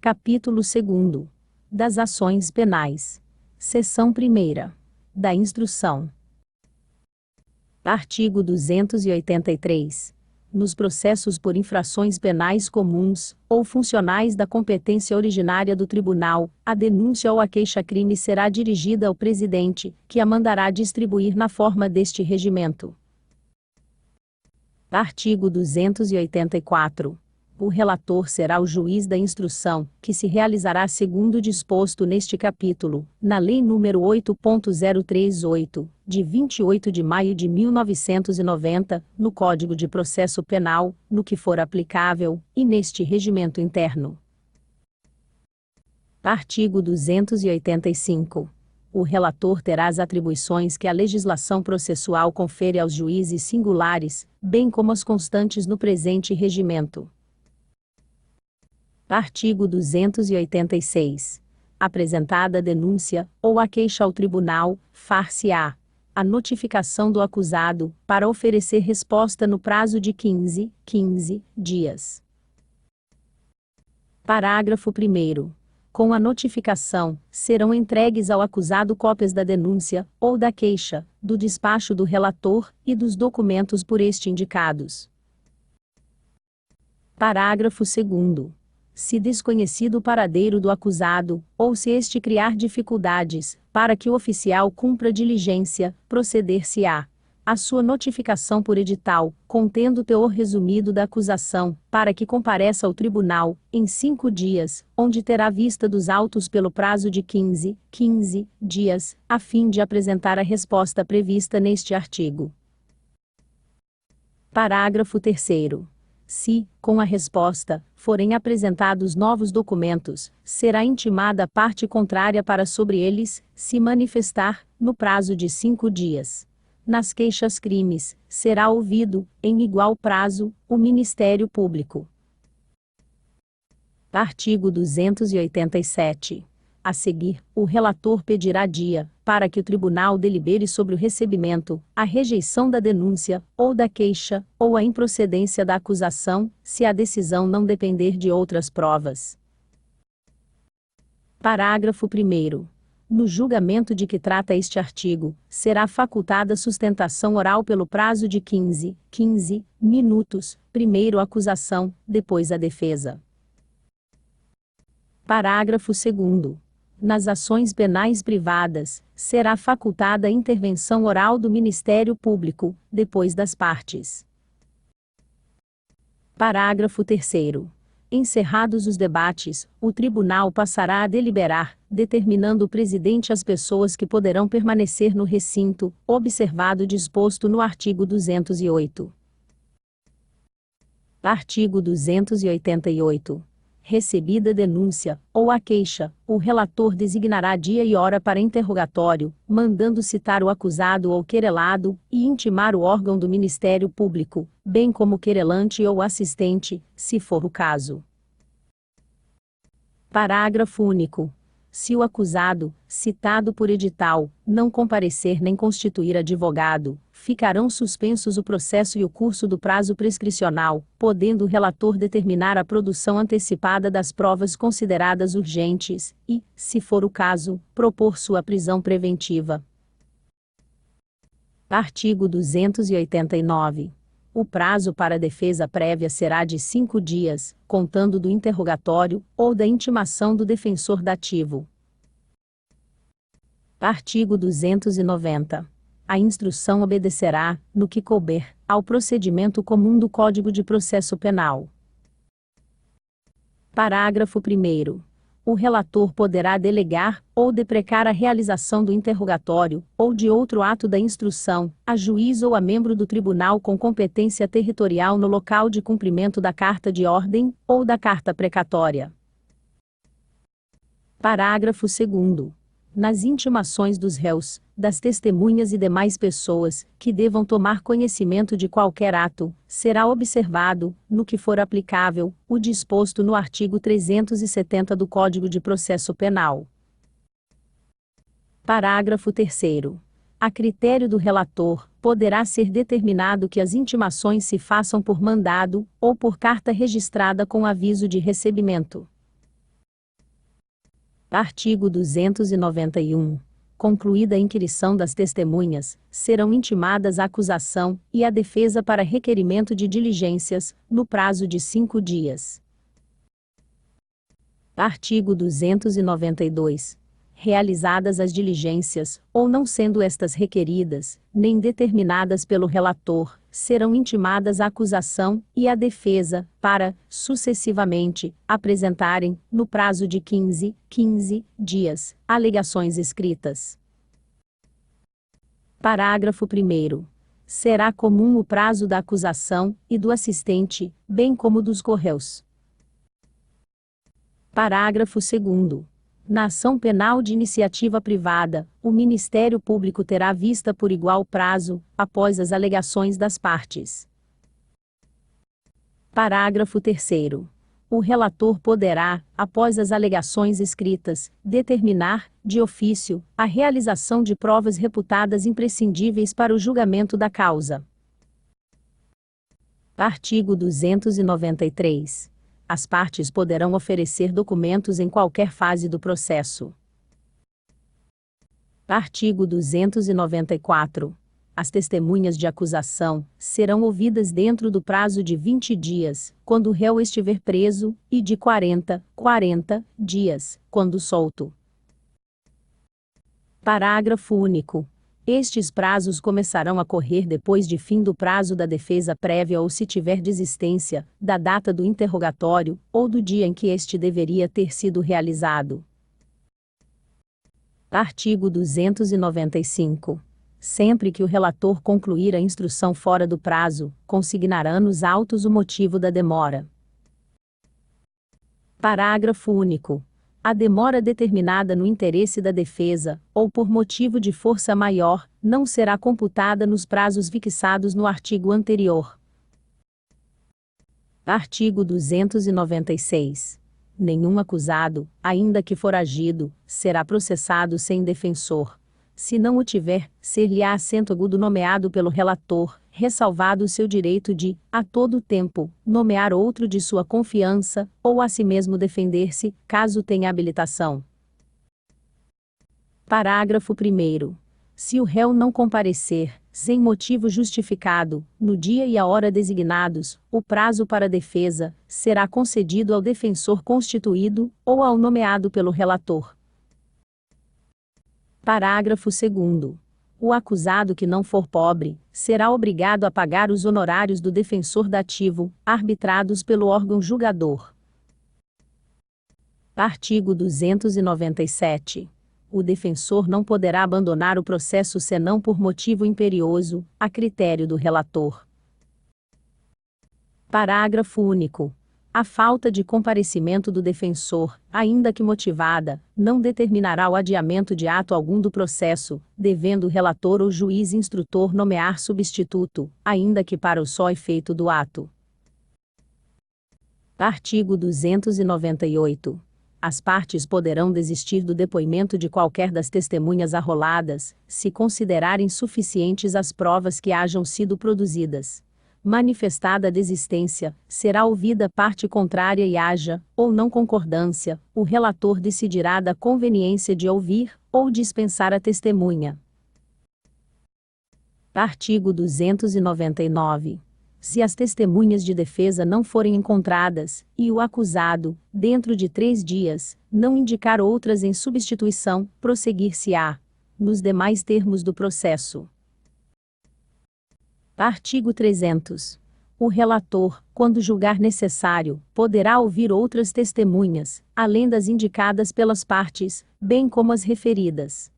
Capítulo 2º. Das ações penais. Seção 1ª. Da instrução. Artigo 283. Nos processos por infrações penais comuns, ou funcionais da competência originária do tribunal, a denúncia ou a queixa-crime será dirigida ao presidente, que a mandará distribuir na forma deste regimento. Artigo 284. O relator será o juiz da instrução, que se realizará segundo o disposto neste capítulo, na Lei nº 8.038, de 28 de maio de 1990, no Código de Processo Penal, no que for aplicável, e neste regimento interno. Artigo 285. O relator terá as atribuições que a legislação processual confere aos juízes singulares, bem como as constantes no presente regimento. Artigo 286. Apresentada a denúncia, ou a queixa ao tribunal, far-se-á a notificação do acusado, para oferecer resposta no prazo de 15 dias. Parágrafo 1º. Com a notificação, serão entregues ao acusado cópias da denúncia, ou da queixa, do despacho do relator, e dos documentos por este indicados. Parágrafo 2º. Se desconhecido o paradeiro do acusado, ou se este criar dificuldades, para que o oficial cumpra diligência, proceder-se-á a sua notificação por edital, contendo o teor resumido da acusação, para que compareça ao tribunal, em 5 dias, onde terá vista dos autos pelo prazo de 15 dias, a fim de apresentar a resposta prevista neste artigo. Parágrafo 3º. Se, com a resposta, forem apresentados novos documentos, será intimada a parte contrária para sobre eles se manifestar, no prazo de 5 dias. Nas queixas-crimes, será ouvido, em igual prazo, o Ministério Público. Artigo 287. A seguir, o relator pedirá dia, para que o tribunal delibere sobre o recebimento, a rejeição da denúncia, ou da queixa, ou a improcedência da acusação, se a decisão não depender de outras provas. Parágrafo 1º. No julgamento de que trata este artigo, será facultada sustentação oral pelo prazo de 15 minutos, primeiro a acusação, depois a defesa. Parágrafo 2º. Nas ações penais privadas, será facultada a intervenção oral do Ministério Público, depois das partes. Parágrafo 3º. Encerrados os debates, o tribunal passará a deliberar, determinando o presidente as pessoas que poderão permanecer no recinto, observado o disposto no artigo 208. Artigo 288. Recebida a denúncia, ou a queixa, o relator designará dia e hora para interrogatório, mandando citar o acusado ou querelado, e intimar o órgão do Ministério Público, bem como o querelante ou assistente, se for o caso. Parágrafo único. Se o acusado, citado por edital, não comparecer nem constituir advogado, ficarão suspensos o processo e o curso do prazo prescricional, podendo o relator determinar a produção antecipada das provas consideradas urgentes, e, se for o caso, propor sua prisão preventiva. Artigo 289. O prazo para a defesa prévia será de 5 dias, contando do interrogatório, ou da intimação do defensor dativo. Artigo 290. A instrução obedecerá, no que couber, ao procedimento comum do Código de Processo Penal. Parágrafo 1º. O relator poderá delegar, ou deprecar a realização do interrogatório, ou de outro ato da instrução, a juiz ou a membro do tribunal com competência territorial no local de cumprimento da carta de ordem, ou da carta precatória. Parágrafo 2º. Nas intimações dos réus, das testemunhas e demais pessoas, que devam tomar conhecimento de qualquer ato, será observado, no que for aplicável, o disposto no artigo 370 do Código de Processo Penal. Parágrafo 3º. A critério do relator, poderá ser determinado que as intimações se façam por mandado, ou por carta registrada com aviso de recebimento. Artigo 291. Concluída a inquirição das testemunhas, serão intimadas a acusação e a defesa para requerimento de diligências, no prazo de 5 dias. Artigo 292. Realizadas as diligências, ou não sendo estas requeridas, nem determinadas pelo relator, serão intimadas a acusação e a defesa, para, sucessivamente, apresentarem, no prazo de 15 dias, alegações escritas. Parágrafo 1º. Será comum o prazo da acusação e do assistente, bem como dos corréus. Parágrafo 2º. Na ação penal de iniciativa privada, o Ministério Público terá vista por igual prazo, após as alegações das partes. Parágrafo 3º. O relator poderá, após as alegações escritas, determinar, de ofício, a realização de provas reputadas imprescindíveis para o julgamento da causa. Artigo 293. As partes poderão oferecer documentos em qualquer fase do processo. Artigo 294. As testemunhas de acusação serão ouvidas dentro do prazo de 20 dias, quando o réu estiver preso, e de 40 dias, quando solto. Parágrafo único. Estes prazos começarão a correr depois de fim do prazo da defesa prévia ou se tiver desistência, da data do interrogatório, ou do dia em que este deveria ter sido realizado. Artigo 295. Sempre que o relator concluir a instrução fora do prazo, consignará nos autos o motivo da demora. Parágrafo único. A demora determinada no interesse da defesa, ou por motivo de força maior, não será computada nos prazos fixados no artigo anterior. Artigo 296. Nenhum acusado, ainda que foragido, será processado sem defensor. Se não o tiver, ser-lhe-á assento agudo nomeado pelo relator, ressalvado o seu direito de, a todo tempo, nomear outro de sua confiança, ou a si mesmo defender-se, caso tenha habilitação. Parágrafo 1º. Se o réu não comparecer, sem motivo justificado, no dia e a hora designados, o prazo para defesa será concedido ao defensor constituído, ou ao nomeado pelo relator. Parágrafo 2º. O acusado que não for pobre, será obrigado a pagar os honorários do defensor dativo, arbitrados pelo órgão julgador. Artigo 297. O defensor não poderá abandonar o processo senão por motivo imperioso, a critério do relator. Parágrafo único. A falta de comparecimento do defensor, ainda que motivada, não determinará o adiamento de ato algum do processo, devendo o relator ou juiz instrutor nomear substituto, ainda que para o só efeito do ato. Artigo 298. As partes poderão desistir do depoimento de qualquer das testemunhas arroladas, se considerarem suficientes as provas que hajam sido produzidas. Manifestada a desistência, será ouvida parte contrária e haja, ou não concordância, o relator decidirá da conveniência de ouvir, ou dispensar a testemunha. Artigo 299. Se as testemunhas de defesa não forem encontradas, e o acusado, dentro de 3 dias, não indicar outras em substituição, prosseguir-se-á, nos demais termos do processo. Artigo 300. O relator, quando julgar necessário, poderá ouvir outras testemunhas, além das indicadas pelas partes, bem como as referidas.